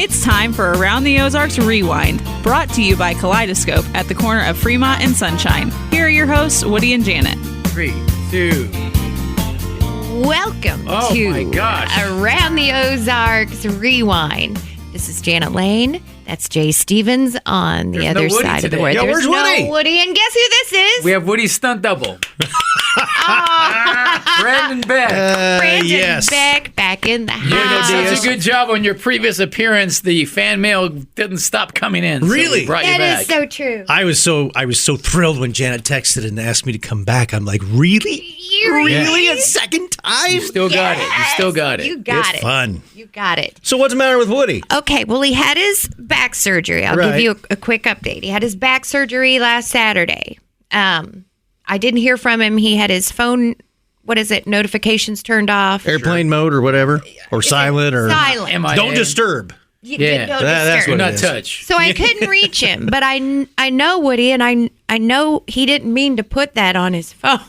It's time for Around the Ozarks Rewind, brought to you by Kaleidoscope at the corner of Fremont and Sunshine. Here are your hosts, Woody and Janet. 3, 2. Welcome Oh my gosh. to Around the Ozarks Rewind. This is Janet Lane. That's Jay Stevens on the There's other no Woody side of the today. word. Yeah, There's where's Woody? no Woody. And guess who this is? We have Woody's stunt double. Brandon Beck. Brandon yes. back in the You did house. such a good job on your previous appearance. The fan mail didn't stop coming in. So Really? we brought you That back. is so true. I was so thrilled when Janet texted and asked me to come back. I'm like, really? Really? A second time? You still got it. You still got it. You got It's it. fun. You got it. So what's the matter with Woody? Okay, well, he had his back surgery. I'll give Right. you a quick update. He had his back surgery last Saturday. I didn't hear from him. He had his phone, notifications turned off. Airplane mode or whatever? Or silent or Silent. MIA. don't disturb. Yeah. Don't That's disturb. Do what not it is. touch. So I couldn't reach him, but I know Woody, and I know he didn't mean to put that on his phone,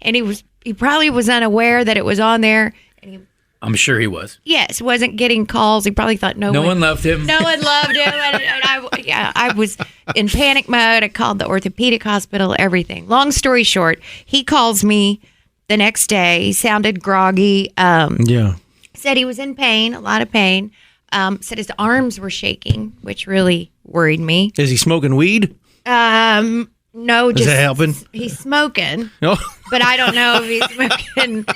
and he probably was unaware that it was on there, and he I'm sure he was. wasn't getting calls. He probably thought No one loved him. no one loved him, and I was in panic mode. I called the orthopedic hospital, everything. Long story short, he calls me the next day. He sounded groggy. Yeah. Said he was in pain, a lot of pain. Said his arms were shaking, which really worried me. Is he smoking weed? No, Is just that helping? he's smoking, No. but I don't know if he's smoking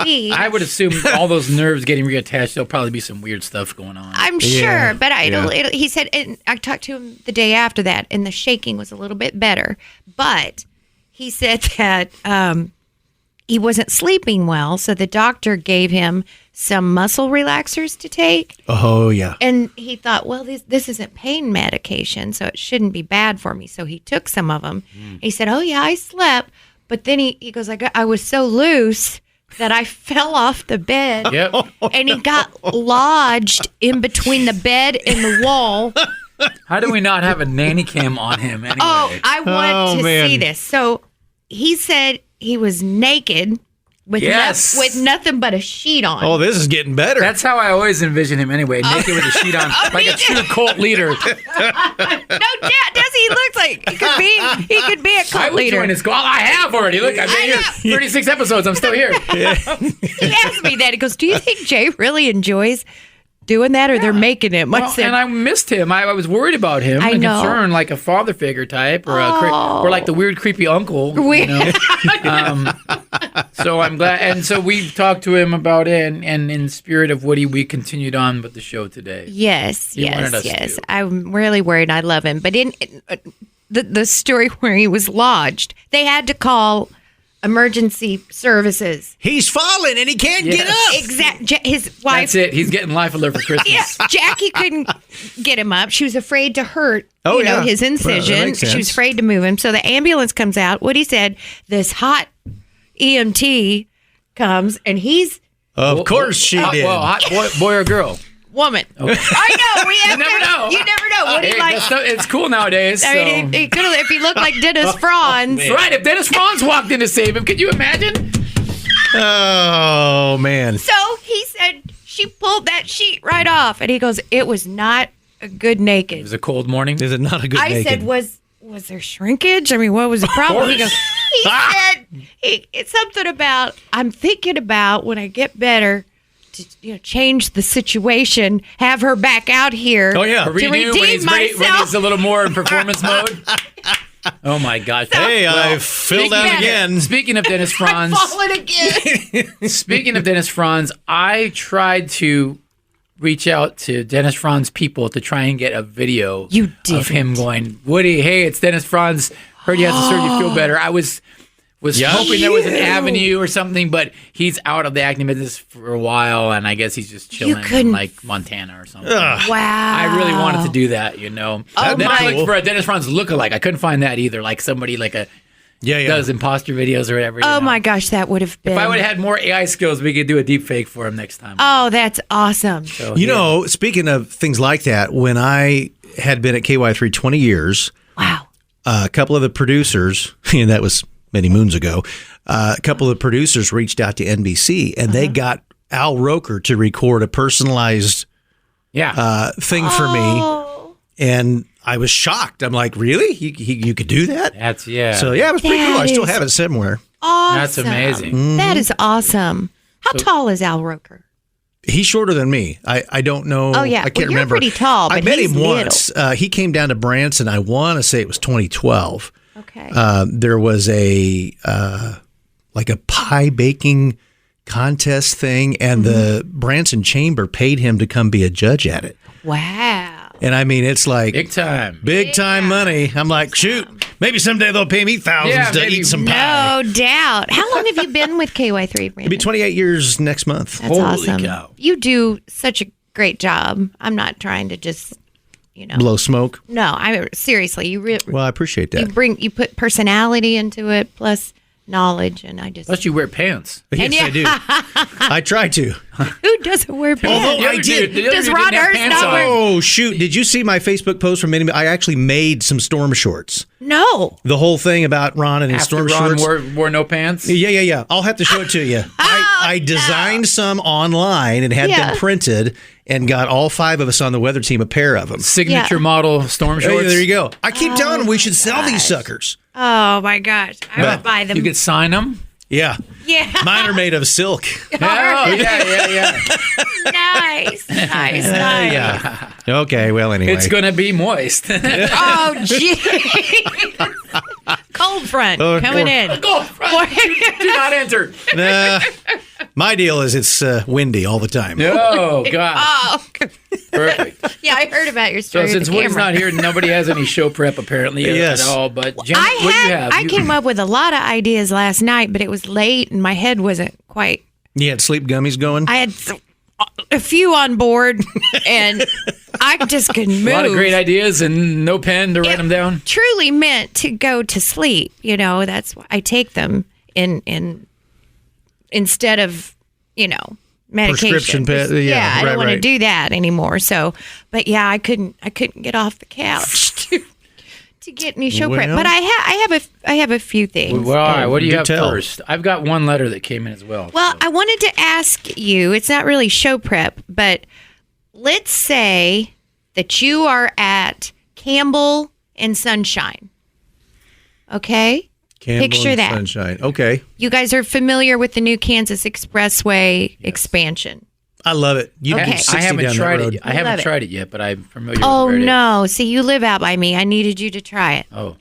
weed. I would assume all those nerves getting reattached, there'll probably be some weird stuff going on. I'm Yeah, sure, but yeah. he said, and I talked to him the day after that, and the shaking was a little bit better. But he said that he wasn't sleeping well, so the doctor gave him some muscle relaxers to take. Oh, yeah. And he thought, well, this isn't pain medication, so it shouldn't be bad for me. So he took some of them. He said, oh, yeah, I slept. But then he goes, I was so loose that I fell off the bed. Yep. And he got lodged in between the bed and the wall. How do we not have a nanny cam on him anyway? Oh, I want to man. see this. So he said he was naked with, Yes. with nothing but a sheet on. Oh, this is getting better. That's how I always envision him anyway, naked with a sheet on, like a true cult leader. No, does he look like he could be a I cult would leader? join his squad. I have already. Look, I've been here 36 episodes. I'm still here. He asked me that. He goes, do you think Jay really enjoys doing that, or they're making him? I Well, said, and I missed him. I was worried about him. I and know. concerned, like a father figure type, or or like the weird, creepy uncle. Weird. You know? So I'm glad. And so we talked to him about it, and in spirit of Woody, we continued on with the show today. yes, He wanted us yes. to. I'm really worried. I love him. But in the story where he was lodged, they had to call emergency services. He's falling and he can't get up. His wife. That's it. He's getting Life Alert for Christmas. Yeah, Jackie couldn't get him up. She was afraid to hurt, Oh, yeah. his Well, incision. that makes She was sense. afraid to move him. So the ambulance comes out. Woody said this hot EMT comes, and he's Of course she did. Well, hot boy or girl? woman. I know. We have never know. You never know. Woody Hey, it's cool nowadays. I mean, so. he could have, if he looked like Dennis Franz. That's right. If Dennis Franz walked in to save him, could you imagine? Oh, man. So he said she pulled that sheet right off, and he goes, "It was not a good It naked." was a cold morning. Is it not a good I naked? said, was there shrinkage? I mean, what was the problem? He goes, he said, it's something about, I'm thinking about when I get better to change the situation, have her back out here. Oh, yeah. To Redo when redeem he's, when myself. he's a little more in performance mode. Oh my gosh! Hey, I filled out again. Speaking of Dennis Franz, Falling again. speaking of Dennis Franz, I tried to reach out to Dennis Franz people to try and get a video You of him didn't. going, Woody, hey, it's Dennis Franz. Heard you had the surgery, feel better. I was hoping there was an avenue or something, but he's out of the acting business for a while, and I guess he's just chilling in couldn't- like Montana or something. Wow. I really wanted to do that, Oh, Then I my- looked for a Dennis Franz lookalike. I couldn't find that either. Like somebody Yeah. does imposter videos or whatever. Oh, my gosh, that would have been. If I would have had more AI skills, we could do a deep fake for him next time. Oh, that's awesome. So, You yeah. know, speaking of things like that, when I had been at KY3 20 years, Wow. a couple of the producers, and that was many moons ago, a couple of the producers reached out to NBC, and they got Al Roker to record a personalized thing for me. And I was shocked. I'm like, really? You could do that? That's So it was pretty cool. I still have it somewhere. Awesome. That's amazing. That is awesome. How tall is Al Roker? He's shorter than me. I don't know. Oh, yeah. I can't You're remember. pretty tall, but I met he's him little. once. He came down to Branson. I want to say it was 2012. Okay. There was a pie baking contest thing, and the Branson Chamber paid him to come be a judge at it. Wow. And I mean, it's like Big time. big time money. I'm like, shoot, maybe someday they'll pay me thousands to maybe. eat some pie. No doubt. How long have you been with KY3, Brandon? It'll be 28 years next month. That's Holy awesome. cow. You do such a great job. I'm not trying to just, Blow smoke. No, seriously. Well, I appreciate that. You put personality into it, plus knowledge, and I just. Plus, you wear pants. Yes, I do. I try to. Who doesn't wear pants? Although I did. Does Ron Hurst not wear? Oh, shoot. Did you see my Facebook post from many? I actually made some storm shorts. No. The whole thing about Ron and his After storm Ron shorts. wore no pants? Yeah. I'll have to show it to you. I designed some online and had them printed and got all 5 of us on the weather team a pair of them. Signature model storm Oh, shorts? there you go. I keep telling them we should sell these suckers. Oh my gosh, I would buy them. You could sign them? Yeah. Yeah. Mine are made of silk. Oh, yeah. Nice. Yeah. Okay, well, anyway. It's going to be moist. Oh, gee. Cold front coming in. Go front. Do not enter. Nah, my deal is it's windy all the time. Oh, God. Oh, Perfect. yeah, I heard about your So story. since with the Woody's camera. not here, nobody has any show prep apparently Yes. at all. But Jen, what do you have? I came up with a lot of ideas last night, but it was late and my head wasn't quite. You had sleep gummies going? I had a few on board, and I just couldn't move. A lot of great ideas and no pen to write them down. Truly meant to go to sleep. That's why I take them in instead of medication. Prescription I don't want to right. do that anymore. So, but yeah, I couldn't get off the couch to get any show prep. Well- But I have a few things. Well, all right. What do you Do have tell. first? I've got one letter that came in as well. Well, I wanted to ask you, it's not really show prep, but let's say that you are at Campbell and Sunshine. Okay? Campbell Picture and that. Sunshine. Okay. You guys are familiar with the new Kansas Expressway expansion. I love it. You Okay. can I 60 haven't down tried that road. it. I haven't Love it. tried it yet, but I'm familiar Oh, with where it is. no. See, you live out by me. I needed you to try it. Oh,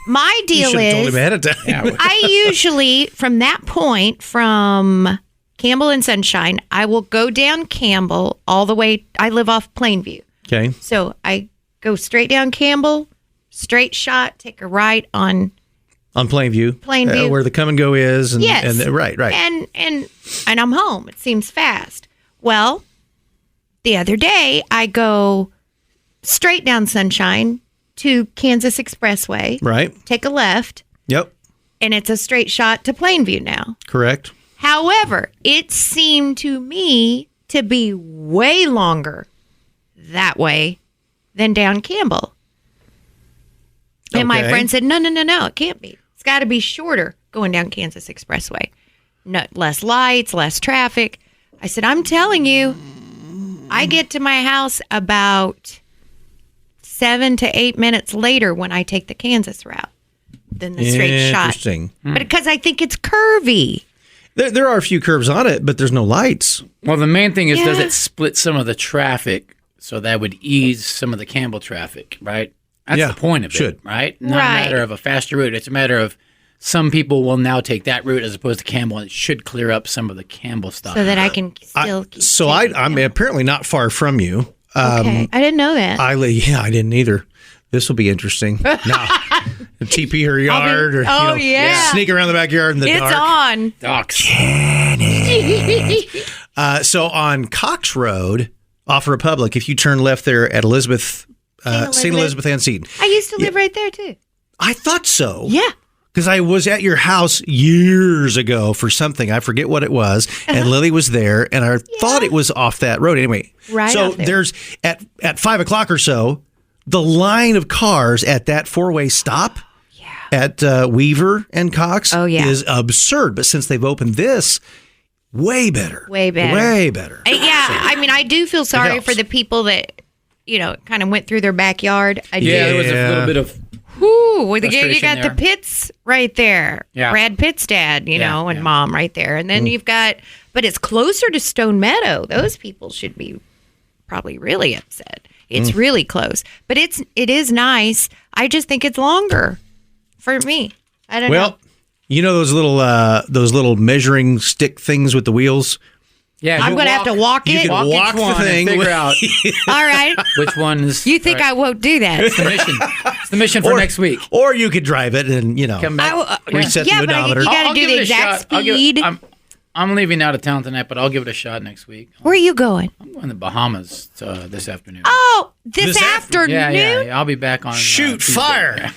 My You deal should have told is him ahead of time. yeah. I usually, from that point, from Campbell and Sunshine, I will go down Campbell all the way. I live off Plainview. Okay. So I go straight down Campbell, straight shot, take a right on On Plainview. Plainview. Where the come and go is. And, yes, And, right. and I'm home. It seems fast. Well, the other day I go straight down Sunshine to Kansas Expressway, Right. take a left, Yep. and it's a straight shot to Plainview now. Correct. However, it seemed to me to be way longer that way than down Campbell. And my Okay. friend said, no, it can't be. It's got to be shorter going down Kansas Expressway. No, less lights, less traffic. I said, I'm telling you, I get to my house about 7 to 8 minutes later when I take the Kansas route than the straight shot. Interesting. But because I think it's curvy. There are a few curves on it, but there's no lights. Well, the main thing is, does Yeah. it split some of the traffic so that would ease some of the Campbell traffic, right? That's Yeah, the point of should. it, right? Not Right. a matter of a faster route. It's a matter of some people will now take that route as opposed to Campbell, and it should clear up some of the Campbell stuff. So that I can still keep I'm apparently not far from you. Okay. I didn't know that. I didn't either. This will be interesting. Now, TP her yard, or Oh, yeah. sneak around the backyard in the It's dark. on. Docs. So on Cox Road, off Republic, if you turn left there at Elizabeth, St. Elizabeth and Seton. I used to live right there too. I thought so. Yeah. Because I was at your house years ago for something. I forget what it was. And Lily was there, and I thought it was off that road. Anyway, Right so off there. there's at 5 o'clock or so, the line of cars at that four-way stop at Weaver and Cox Oh, yeah. is absurd. But since they've opened this, Way better. Way better. Way better. Yeah, I mean, I do feel sorry helps. for the people that, kind of went through their backyard. I do. There was a little bit of Whoo, you frustration got the there. Pitts right there. Yeah. Brad Pitt's dad, and yeah. mom right there. And then you've got, but it's closer to Stone Meadow. Those people should be probably really upset. It's really close. But it is nice. I just think it's longer for me. I don't know. Well, you know those little measuring stick things with the wheels? Yeah, I'm going to have to walk You it. can All walk each one the thing. and figure out right. which one is. You think I won't do that? It's the mission. It's the mission for next week. Or you could drive it and, Come back. reset yeah, the but odometer. you got to I'll do give the it a exact shot. speed. I'm leaving out of town tonight, but I'll give it a shot next week. Where are you going? I'm going to the Bahamas this afternoon. Oh, this This afternoon? Yeah. I'll be back on. Shoot Tuesday. fire.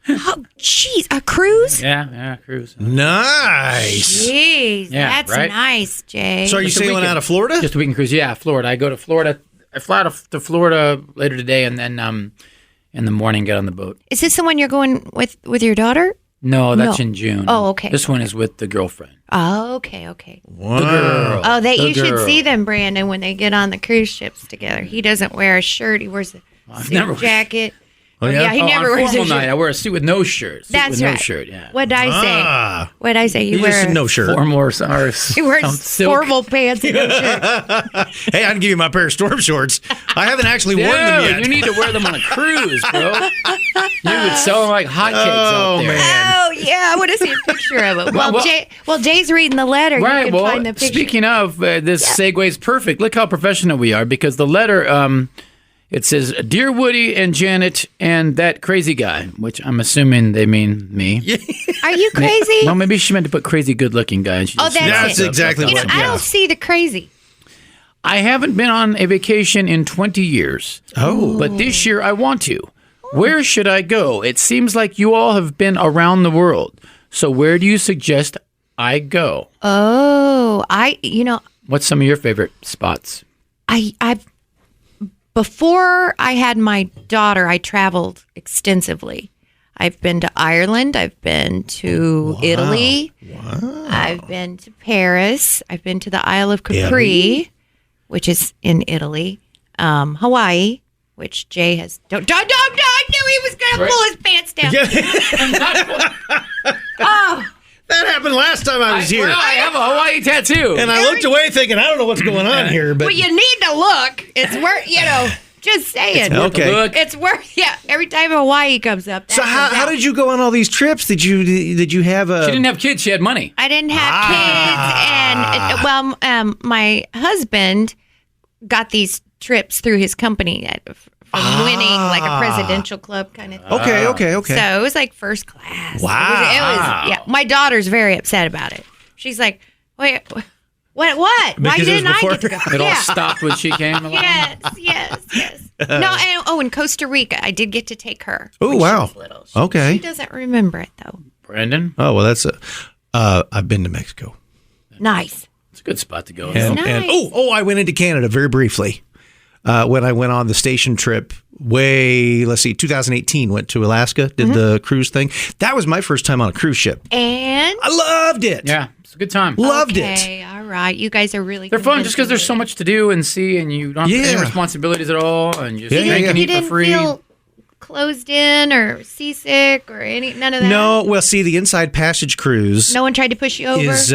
Oh, jeez. A cruise? Yeah, cruise. Nice. Jeez, Yeah, that's right? nice, Jay. So are you Just a sailing weekend. out of Florida? Just a weekend cruise. Yeah, Florida. I go to Florida. I fly to Florida later today, and then in the morning get on the boat. Is this the one you're going with your daughter? No, that's No. in June. Oh, okay. This one is with the girlfriend. Oh, okay. Wow. The girl. Oh, The you should girl. see them, Brandon, when they get on the cruise ships together. He doesn't wear a shirt. He wears a I've suit never- jacket. Oh, yeah? He never on wears a formal shirt. night, I wear a suit with no shirt. That's with right. No shirt. Yeah. What'd I say? Ah. What'd I say? You just said no shirt. Formal or He wears some silk. formal pants and no shirt. Hey, I can give you my pair of storm shorts. I haven't actually worn them Dude, yet. you need to wear them on a cruise, bro. You would sell them like hotcakes out there. man. Oh yeah, I want to see a picture of it. Well, Jay's reading the letter. You Right. can Well, find the picture. speaking of, this segues perfect. Look how professional we are because the letter, it says, "Dear Woody and Janet and that crazy guy," which I'm assuming they mean me. Are you crazy? Well, maybe she meant to put crazy good-looking guy. And she Oh, just- that's it. exactly You know, what I yeah. don't see the crazy. I haven't been on a vacation in 20 years. Oh. But this year I want to. Where should I go? It seems like you all have been around the world. So where do you suggest I go? Oh, What's some of your favorite spots? Before I had my daughter, I traveled extensively. I've been to Ireland. I've been to Italy. Wow. I've been to Paris. I've been to the Isle of Capri, which is in Italy. Hawaii, which Jay has. Don't! I knew he was going to pull his pants down. Oh, That happened last time I was here. Well, I have a Hawaii tattoo. And I looked away thinking, I don't know what's going on here. But well, you need to look. It's worth, just saying. okay. Look. It's worth, every time Hawaii comes up. So how did you go on all these trips? Did you have a? She didn't have kids. She had money. I didn't have kids, and my husband got these trips through his company from winning like a presidential club kind of thing. Okay. So it was like first class. Wow. It was yeah. My daughter's very upset about it. She's like, wait, what? Why Because it was didn't I before- get to go? It all stopped when she came along. Yes. No, in Costa Rica, I did get to take her. Oh, when she wow. was little. Okay. She doesn't remember it though. Brandon, Oh well, that's I've been to Mexico. Nice. it's a good spot to go. And, nice. I went into Canada very briefly when I went on the station trip. 2018, went to Alaska, did the cruise thing. That was my first time on a cruise ship. And I loved it. Yeah, it's a good time. Loved it. okay, all right. You guys are really They're fun just because there's so much to do and see, and you don't have any Yeah. responsibilities at all, and you just Yeah, drink and You eat for didn't free. feel closed in or seasick or none of that? No, well, see, the Inside Passage cruise No one tried to push you over? is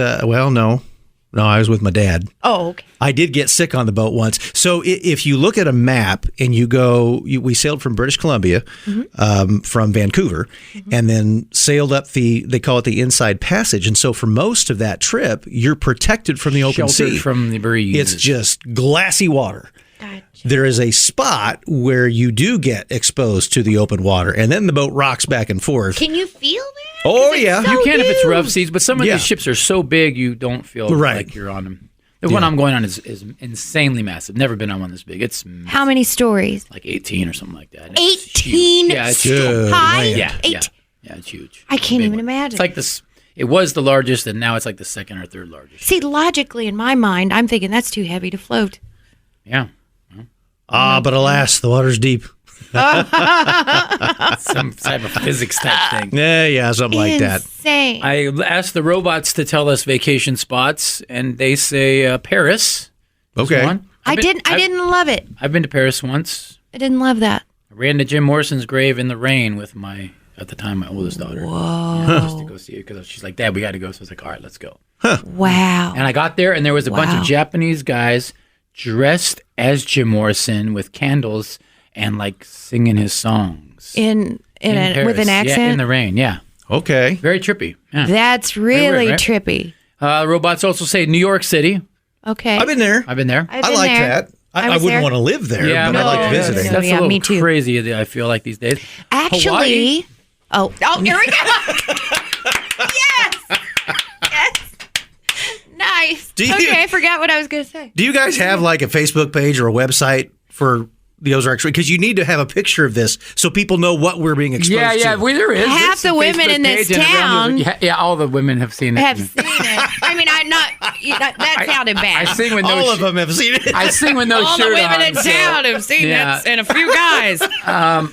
no, I was with my dad. Oh, okay. I did get sick on the boat once. So if you look at a map and you go, we sailed from British Columbia, from Vancouver, and then sailed up they call it the Inside Passage. And so for most of that trip, you're protected from the open Sheltered sea. from the breeze. It's just glassy water. Gotcha. There is a spot where you do get exposed to the open water, and then the boat rocks back and forth. Can you feel that? Oh, 'Cause it's yeah. so You can if it's huge. rough seas, but some of Yeah. these ships are so big you don't feel Right. like you're on them. The one I'm going on is insanely massive. Never been on one this big. It's How many stories? like 18 or something like that. And it's 18 huge. Yeah, it's Good high? land. Yeah, yeah, Eight. yeah, it's huge. I can't Big even one. imagine. It's like this. It was the largest, and now it's like the second or third largest. See, logically, in my mind, I'm thinking that's too heavy to float. Yeah. But alas, the water's deep. Some type of physics type thing. Yeah, something like that. Insane. I asked the robots to tell us vacation spots, and they say Paris. is Okay. one. I didn't love it. I've been to Paris once. I didn't love that. I ran to Jim Morrison's grave in the rain with at the time, my oldest daughter. Whoa. Yeah, just to go see it because she's like, Dad, we got to go. So I was like, all right, let's go. Wow. And I got there, and there was a bunch of Japanese guys dressed as Jim Morrison with candles and like singing his songs In Paris. with an accent? Yeah, in the rain. Yeah, Okay. very trippy. Yeah. That's really weird, right? trippy. Robots also say New York City. Okay. I've been there. I've been there. I've I been like there. that. I was wouldn't there. want to live there, but I like that's- visiting. That's Yeah, a little me too. crazy. I feel like these days. Actually, Hawaii. oh, here we go. Yes. Yes. Nice. Do you- Okay, I forgot what I was going to say. Do you guys have like a Facebook page or a website for the Ozarks? Because you need to have a picture of this so people know what we're being exposed to. There is. Half It's a the women Facebook in this page and town yeah, all the women have seen it. Have seen it. I mean, that sounded bad. I sing with no All of them have seen it. I sing with no All the shirt women on. in town have seen Yeah. it, and a few guys.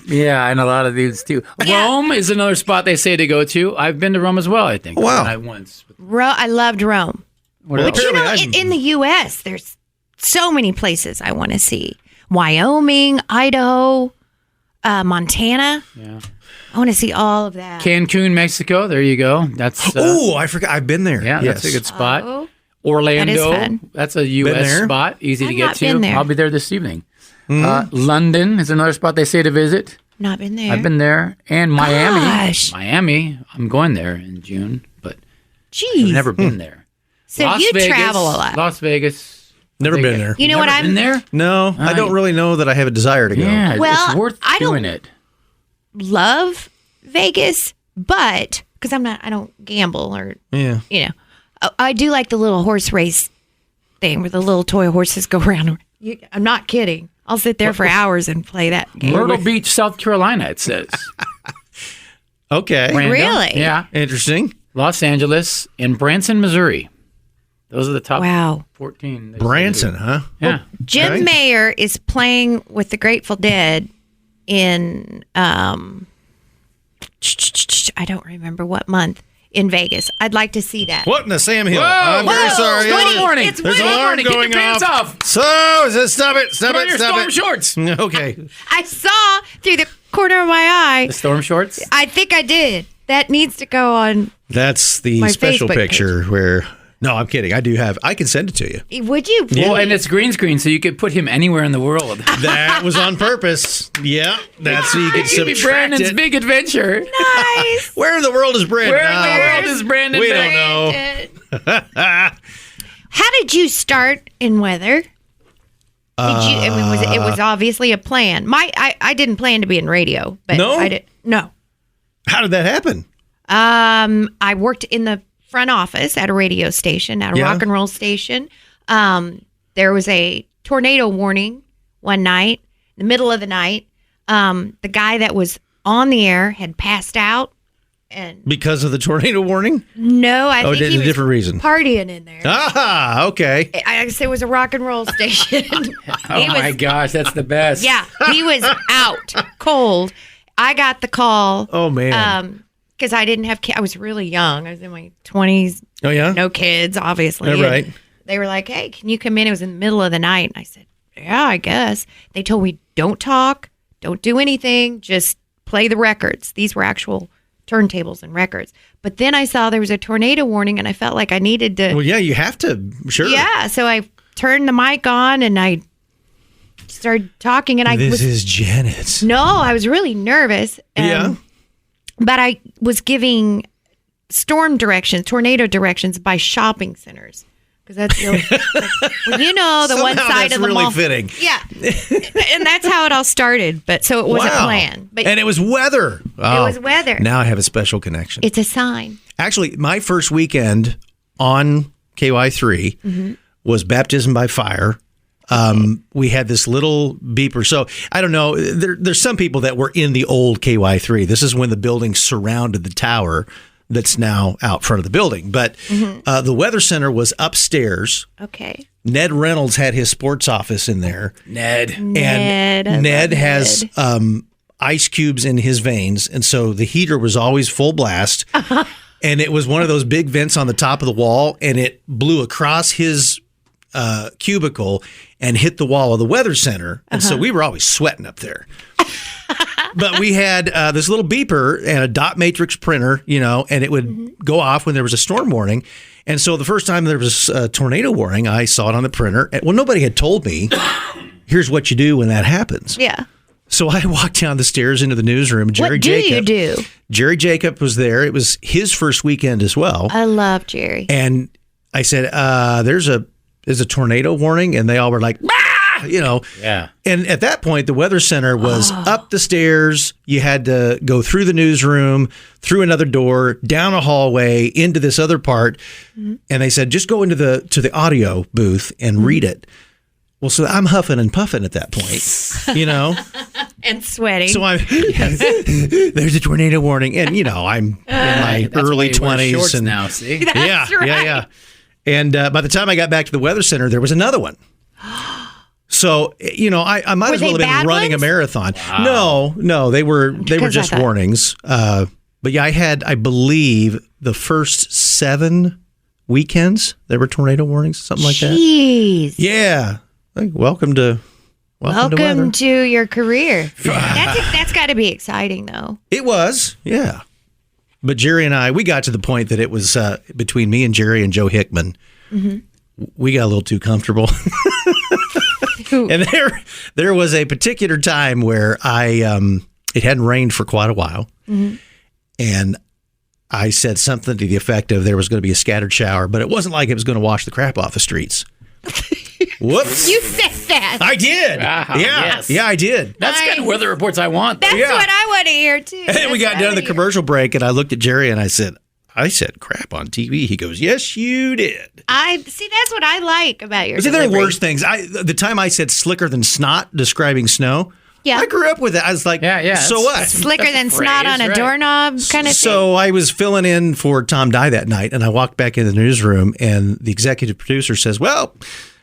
Yeah, and a lot of these too. Yeah. Rome is another spot they say to go to. I've been to Rome as well, I think. Wow. I once. I loved Rome. What Well, else? But you know, Apparently in the U.S., there's so many places I want to see. Wyoming, Idaho, Montana. Yeah. I want to see all of that. Cancun, Mexico. There you go. That's Oh, I forgot. I've been there. yeah, Yes. that's a good spot. Oh. Orlando. That is fun. That's a U.S. there. spot, easy to I've get not to. been there. I'll be there this evening. Mm-hmm. London is another spot they say to visit. Not been there. I've been there, and Miami. Gosh. Miami. I'm going there in June, but Jeez. I've never been there. So Las you Vegas, travel a lot. Las Vegas. Never been there. You know what Never I'm been there? No, I don't really know that I have a desire to go. Yeah, Well, it's worth I don't- doing it. love Vegas, but because I don't gamble or Yeah. I do like the little horse race thing where the little toy horses go around. I'm not kidding. I'll sit there for hours and play that game. Myrtle Beach, South Carolina, it says. Okay. Random. Really? Yeah. Interesting. Los Angeles and Branson, Missouri. Those are the top Wow. 14. they say. Branson, huh? Yeah. Jim Okay. Mayer is playing with the Grateful Dead in I don't remember what month in Vegas. I'd like to see that. What in the Sam Hill? Whoa, I'm very whoa, sorry. Woody, warning. It's There's Woody. an alarm Warning, get going your pants off. So, stop it. Stop Put on it. your Stop storm it. shorts. Okay. I saw through the corner of my eye. The storm shorts? I think I did. That needs to go on. That's the My special Facebook picture where. No, I'm kidding. I can send it to you. Would you? Well, and it's green screen, so you could put him anywhere in the world. That was on purpose. Yeah, that's so you can It could be subtract Brandon's it. big adventure. Nice. Where in the world is Brandon? Where in the Oh, world is Brandon? We Beck? don't know. How did you start in weather? Did you? I mean, it was obviously a plan. I didn't plan to be in radio, but No? I did. No. How did that happen? I worked in the front office at a radio station, at a Yeah. rock and roll station. There was a tornado warning one night, in the middle of the night. The guy that was on the air had passed out, and Because of the tornado warning? no, I think did he a was different reason. partying in there. Ah, okay. I guess it was a rock and roll station. Oh my gosh, that's the best. Yeah, he was out cold. I got the call. Oh, man. Because I didn't have kids. I was really young. I was in my 20s. Oh, yeah? No kids, obviously. Yeah, right. And they were like, hey, can you come in? It was in the middle of the night. And I said, yeah, I guess. They told me, don't talk, don't do anything, just play the records. These were actual turntables and records. But then I saw there was a tornado warning, and I felt like I needed to. Well, yeah, you have to. Sure. Yeah, so I turned the mic on, and I started talking, and I This was is Janet. no, I was really nervous. Yeah. But I was giving tornado directions by shopping centers. Because that's really, well, you know, the one Somehow side that's of the really mall. fitting. Yeah. And that's how it all started. But so it wasn't Wow. planned. But And it was weather. it was weather. Now I have a special connection. It's a sign. Actually, my first weekend on KY3 Mm-hmm. was baptism by fire. We had this little beeper. So I don't know. There's some people that were in the old KY3. This is when the building surrounded the tower that's now out front of the building. But Mm-hmm. the weather center was upstairs Okay. Ned Reynolds had his sports office in there. Ned. And Ned has ice cubes in his veins. And so the heater was always full blast. And it was one of those big vents on the top of the wall. And it blew across his cubicle and hit the wall of the weather center. And so we were always sweating up there. But we had this little beeper and a dot matrix printer, and it would go off when there was a storm warning. And so the first time there was a tornado warning, I saw it on the printer. Well, nobody had told me, here's what you do when that happens. Yeah. So I walked down the stairs into the newsroom. What do you do? Jerry Jacob was there. It was his first weekend as well. I love Jerry. And I said, there's a tornado warning. And they all were like, ah! Yeah. And at that point, the weather center was up the stairs. You had to go through the newsroom, through another door, down a hallway, into this other part. And they said, just go into the audio booth and read it. Well, so I'm huffing and puffing at that point, And sweating. So there's a tornado warning. And, I'm in my early 20s. And now, see? That's right. Yeah. And by the time I got back to the weather center, there was another one. So, I might as well have been running a marathon. Wow. No, they were just warnings. But yeah, I had, I believe, the first 7 weekends there were tornado warnings, something like that. Jeez. Yeah. Welcome to weather. To your career. That's got to be exciting, though. It was, yeah. But Jerry and I, we got to the point that it was between me and Jerry and Joe Hickman. We got a little too comfortable. And there was a particular time where it hadn't rained for quite a while. And I said something to the effect of there was going to be a scattered shower, but it wasn't like it was going to wash the crap off the streets. Whoops. You said that. I did. Wow, yeah. yes. Yeah, I did. That's the kind of weather reports I want. That's what I want to hear, too. And then we got done to the commercial break, and I looked at Jerry and I said crap on TV. He goes, yes, you did. See, that's what I like about your See, there are delivery. worse things. The time I said slicker than snot describing snow, Yeah. I grew up with it. I was like, so what? Slicker than snot on a right. doorknob kind of thing. So I was filling in for Tom Dye that night, and I walked back into the newsroom, and the executive producer says, well,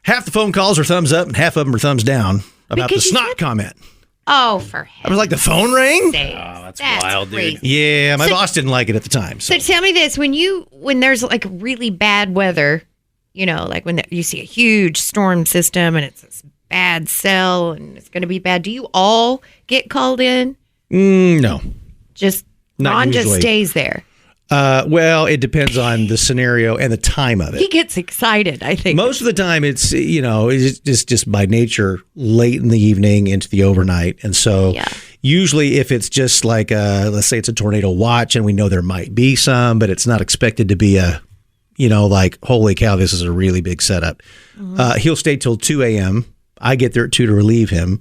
half the phone calls are thumbs up and half of them are thumbs down about Because the you snot said- comment. Oh, for heaven's I was like, the phone rang? sake. Oh, that's wild, dude. crazy. Yeah, my boss didn't like it at the time. So. So tell me this, when there's like really bad weather, like when you see a huge storm system and it's this bad cell and it's going to be bad, do you all get called in? No. Just Not Ron just usually. stays there. Well, it depends on the scenario and the time of He it. gets excited, I think. Most of the time, it's it's just by nature late in the evening into the overnight, and so usually if it's just like let's say it's a tornado watch, and we know there might be some, but it's not expected to be like holy cow, this is a really big setup. He'll stay till 2 a.m. I get there at 2 to relieve him.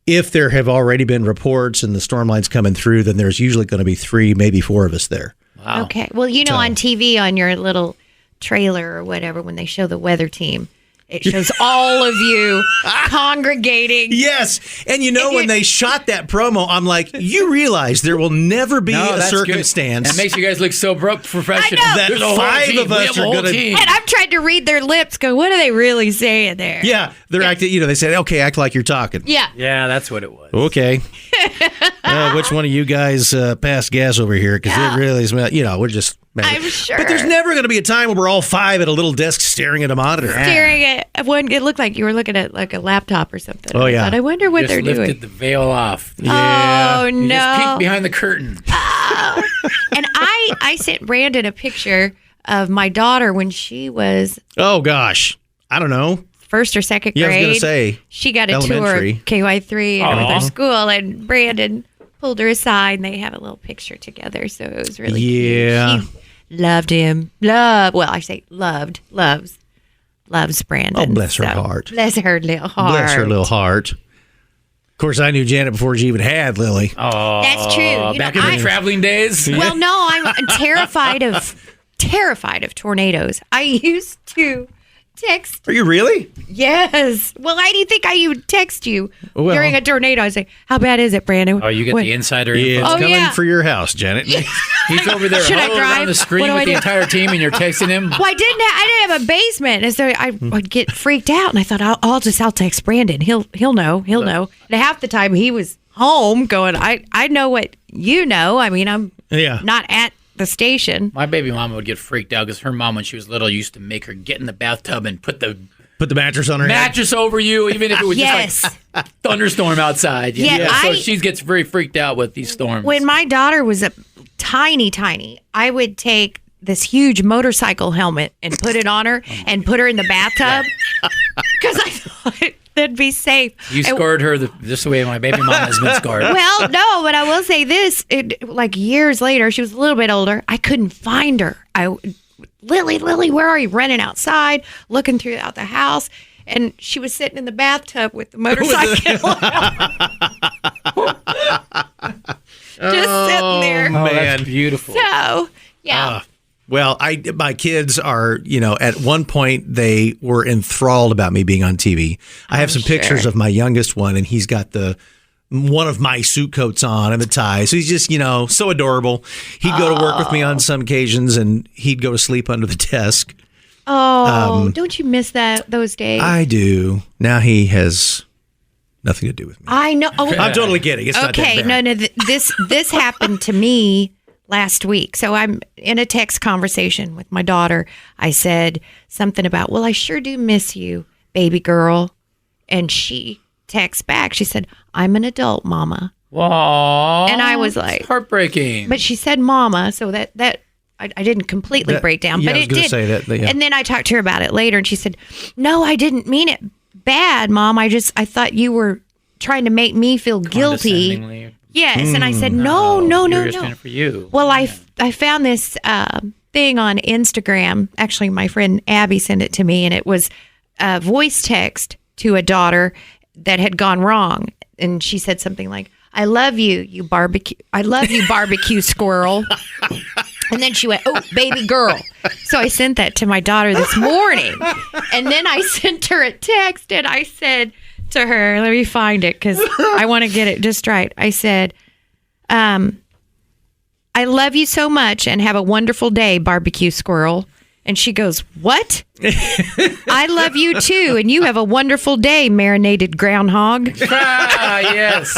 If there have already been reports and the storm line's coming through, then there's usually going to be 3, maybe 4 of us there. Wow. Okay. Well, on TV, on your little trailer or whatever, when they show the weather team, it shows all of you congregating. Yes. And when they shot that promo, I'm like, you realize there will never be a that's circumstance. That makes you guys look so professional. I know. That There's a whole 5 team. of us We have a are whole gonna- team. And I'm trying to read their lips, go, what are they really saying there? Yeah. They're acting, they said, okay, act like you're talking. Yeah. Yeah, that's what it was. Okay. Which one of you guys passed gas over here? Because it really smells, we're just mad. I'm sure. But there's never going to be a time when we're all 5 at a little desk staring at a monitor. Staring at one, it looked like you were looking at like a laptop or something. Oh, yeah. I thought, I wonder what Just they're lifted doing. the veil off. Yeah. Oh, You just peeked no. behind the curtain. And I sent Brandon a picture of my daughter when she was Oh, gosh. I don't know. first or second Yeah, I was grade. going to say. She got a elementary. tour of KY3 and with Aw. her school, and Brandon pulled her aside, and they have a little picture together. So it was really Yeah. cute. She loved him. Loves Brandon. Oh, bless her So, heart. Bless her little heart. Bless her little heart. Of course, I knew Janet before she even had Lily. Oh, That's true. You back know, in the I- traveling days. Well, no, I'm terrified of tornadoes. I used to text. Are you really? Yes. Well, why do you think I would text you Well- during a tornado? I say, "How bad is it, Brandon?" Oh, you get What- the insider Yeah, info. it's Oh, coming yeah. for your house, Janet. He's over there Should I huddled drive? around the screen What do with I the do? entire team, and you're texting him. Well, I didn't have a basement, and so I would get freaked out, and I thought I'll text Brandon. He'll know. And half the time he was home, going, I know what you know. I mean, I'm not at the station. My baby mama would get freaked out because her mom, when she was little, used to make her get in the bathtub and put the mattress on her head. mattress over you, even if it was Yes. just like thunderstorm outside. Yeah, So she gets very freaked out with these storms. When my daughter was a tiny, I would take this huge motorcycle helmet and put it on her and put her in the bathtub because I thought that'd be safe. You scored her just the way my baby mom has been scored. Well, no, but I will say this: like years later, she was a little bit older. I couldn't find her. Lily, where are you? Running outside, looking throughout the house, and she was sitting in the bathtub with the motorcycle. Just sitting there. Oh, Man. that's beautiful. So, yeah. Well, my kids are, at one point they were enthralled about me being on TV. I have some pictures of my youngest one, and he's got one of my suit coats on and the tie. So he's just, so adorable. He'd go to work with me on some occasions, and he'd go to sleep under the desk. Oh, don't you miss those days? I do. Now he has nothing to do with me. I know. Oh, I'm totally kidding. It's not that okay. bad. No. This happened to me last week. So I'm in a text conversation with my daughter. I said something about, "Well, I sure do miss you, baby girl," and she texts back. She said, "I'm an adult, Mama." Aww, And I was like, it's heartbreaking. but she said Mama, so that I didn't completely break down, yeah, but I was it gonna did. say that, yeah. And then I talked to her about it later, and she said, "No, I didn't mean it bad, Mom. I thought you were trying to make me feel guilty." Condescendingly. Yes, and I said, "No. You're just doing it for you. Well, I found this thing on Instagram. Actually, my friend Abby sent it to me, and it was a voice text to a daughter that had gone wrong, and she said something like, "I love you, you barbecue squirrel." And then she went, "Oh, baby girl." So I sent that to my daughter this morning, and then I sent her a text, and I said to her, let me find it because I want to get it just right. I said, "I love you so much and have a wonderful day, barbecue squirrel." And she goes, "What?" "I love you too, and you have a wonderful day, marinated groundhog." Yes.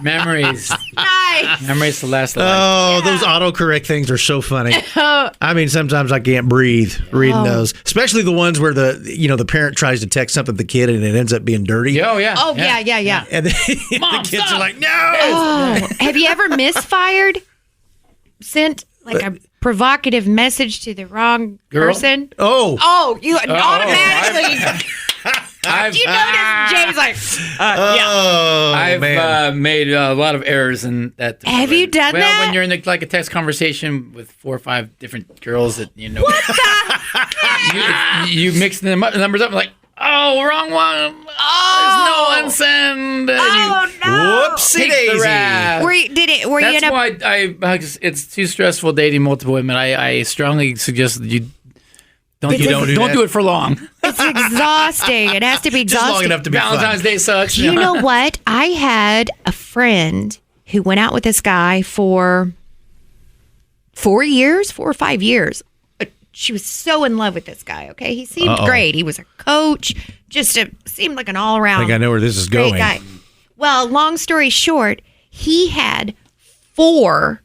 Memories. Nice. Memories to last a life. Oh, those autocorrect things are so funny. I mean, sometimes I can't breathe reading those, especially the ones where the parent tries to text something to the kid and it ends up being dirty. Oh, yeah. Oh, yeah. And then Mom, the kids stop. are like, "No." Oh, have you ever misfired? Sent like a provocative message to the wrong Girl? person? Oh. Oh, you automatically. I've, You notice James like, Oh, I've man. made a lot of errors in that. Have you done well, that? when you're in a text conversation with 4 or 5 different girls that what the? you mix the numbers up, like, oh, wrong one. Oh. There's no unsend. Oh, no. Whoopsie Take the daisy. rap. Were you in That's a why it's too stressful dating multiple women. I strongly suggest that you don't that. do it for long. It's exhausting. It has to be Just exhausting. long enough to be Valentine's fun. Day sucks. Do you know what? I had a friend who went out with this guy for 4 or 5 years. She was so in love with this guy. Okay, he seemed great. He was a coach. Seemed like an all-around. I think I know where this is great going. guy. Well, long story short, he had four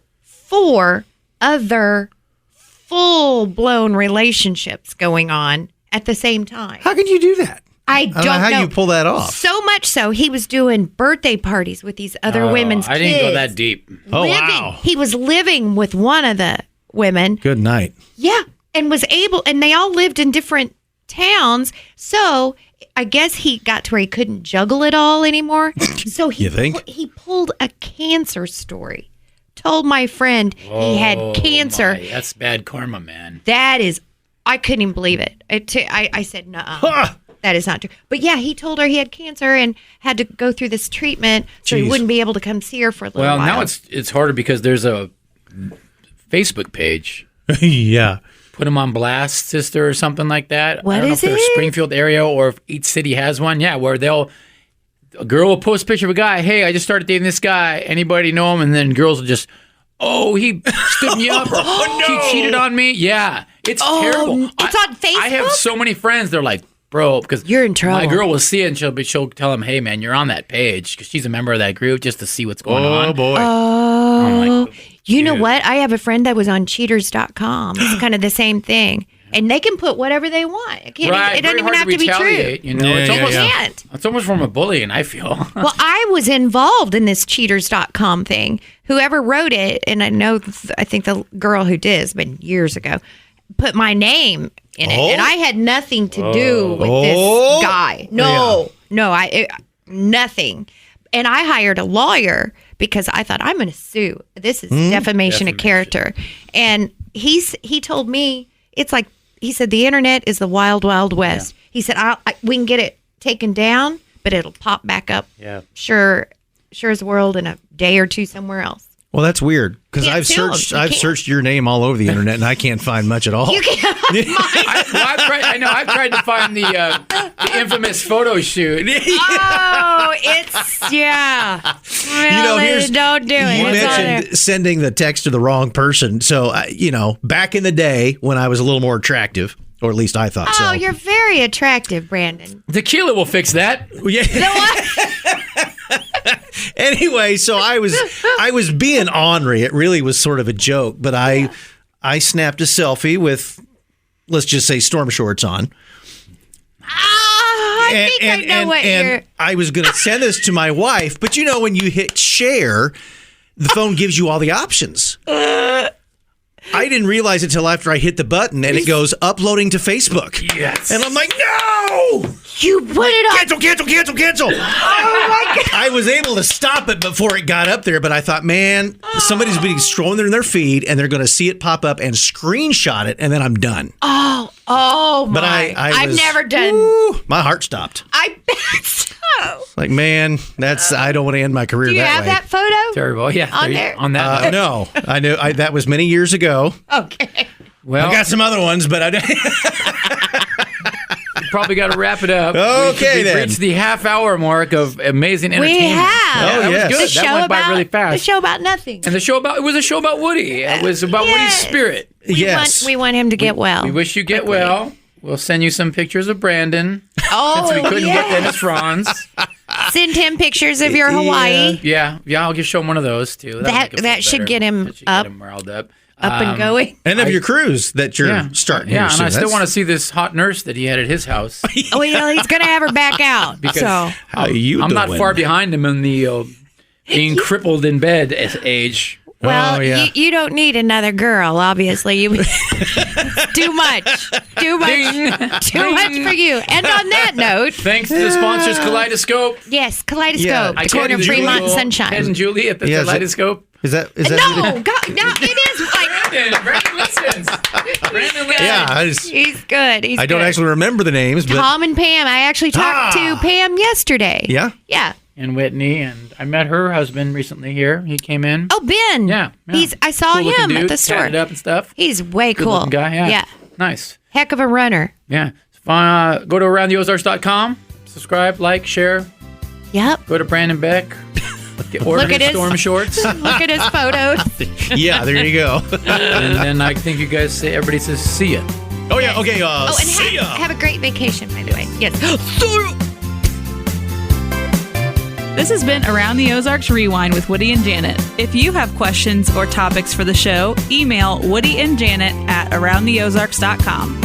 other full-blown relationships going on at the same time. How can you do that? I don't know how know. you pull that off. So much so, he was doing birthday parties with these other women's I kids. didn't go that deep. Oh, Living. wow. He was living with one of the women. Good night. Yeah. And was able, and they all lived in different towns. So I guess he got to where he couldn't juggle it all anymore. So he, You think? he pulled a cancer story. Told my friend he had cancer. That's bad karma, man. That is, I couldn't even believe it. I said, no, that is not true. But yeah, he told her he had cancer and had to go through this treatment so he Jeez. wouldn't be able to come see her for a little Well, while. now it's harder because there's a Facebook page. Yeah. put them on blast, sister, or something like that. What I don't is know if they're it? Springfield area or if each city has one. Yeah, where a girl will post a picture of a guy. Hey, I just started dating this guy. Anybody know him? And then girls will just, oh, he stood me up, or he cheated on me. Yeah, it's terrible. It's on Facebook? I have so many friends. They're like, bro, because You're in trouble. My girl will see it and she'll tell him, hey, man, you're on that page because she's a member of that group just to see what's going on. Oh boy. I'm like, You know dude. what? I have a friend that was on cheaters.com. It's kind of the same thing. And they can put whatever they want. It doesn't Very even hard have to be true. retaliate, You know, Yeah, it's yeah, almost yeah. Can't. it's almost from a bullying. I feel. Well, I was involved in this cheaters.com thing. Whoever wrote it, and I think the girl who did, it's been years ago, put my name in it. Oh. And I had nothing to do with Oh. this guy. No, nothing. And I hired a lawyer because I thought, I'm going to sue. This is defamation of character. And he told me, it's like, he said, the internet is the wild, wild west. He said, we can get it taken down, but it'll pop back up. Yeah. Sure as the world in a day or two somewhere else. Well, that's weird because Can't I've sue 'em. searched You I've can't. searched your name all over the internet and I can't find much at all. You can't. I've tried to find the infamous photo shoot. Oh, it's, yeah. Well, don't do it. You It's on there. mentioned sending the text to the wrong person. So, back in the day when I was a little more attractive, or at least I thought so. Oh, you're very attractive, Brandon. Tequila will fix that. Yeah. Anyway, so I was being ornery. It really was sort of a joke, but I snapped a selfie with, let's just say, storm shorts on. I think I know what you're... I was going to send this to my wife, but when you hit share, the phone gives you all the options. I didn't realize it until after I hit the button, and it goes uploading to Facebook. Yes. And I'm like, no! You put it on. Cancel. Oh my God. I was able to stop it before it got up there, but I thought, man, somebody's been scrolling in their feed and they're going to see it pop up and screenshot it, and then I'm done. Oh, my. But I've was- never done... Woo, my heart stopped. I bet so. Like, man, I don't want to end my career Do you that have way. that photo? Terrible. Yeah. On there? On that. No, I knew that was many years ago. Okay. Well, I got some other ones, but I don't. we probably got to wrap it up. Okay, We've then. reached the half-hour mark of amazing entertainment. We have. Oh, that yes. was good. The That show went about by really fast. The show about nothing. And it was a show about Woody. It was about Yes. Woody's spirit. Yes. We want him to get well. We wish you get Quickly. well. We'll send you some pictures of Brandon. Oh, Since we couldn't get yes. Dennis Franz. Send him pictures of your Hawaii. Yeah, I'll just show him one of those too. That'll make it feel That should better. get him That should up. Get him riled up. And going. And of your cruise that you're starting here Yeah, and soon. I still That's want to see this hot nurse that he had at his house. Oh, he's going to have her back out. Because So how you I'm not doing? far behind him in the being crippled in bed age. Well, Oh, yeah. you don't need another girl, obviously. Too much. Too much for you. And on that note, Thanks to the sponsors, Kaleidoscope. yes, Kaleidoscope, Yeah. the corner of Ted and Fremont and Julie- Sunshine. Ted and Julie at the Yeah, is it- Kaleidoscope. Is that No, God, no, it is like Brandon listens. Brandon listens. Yeah, he's good. I don't actually remember the names, but Tom and Pam. I actually talked to Pam yesterday. yeah. Yeah. And Whitney, and I met her husband recently here. He came in. Oh, Ben. Yeah. I saw Cool-looking him dude, at the store. tatted up and stuff. He's way Good cool. looking guy. Yeah. Yeah. Nice. Heck of a runner. Yeah. Go to AroundTheOzarks.com. Subscribe, like, share. Yep. Go to Brandon Beck. Order Look at his his- storm shorts. Look at his photos. Yeah, there you go. And then I think you guys say, everybody says, see ya. Oh, yeah, okay. Oh, and See ya. have a great vacation, by the way. Yes. This has been Around the Ozarks Rewind with Woody and Janet. If you have questions or topics for the show, email Woody and Janet at aroundtheozarks.com.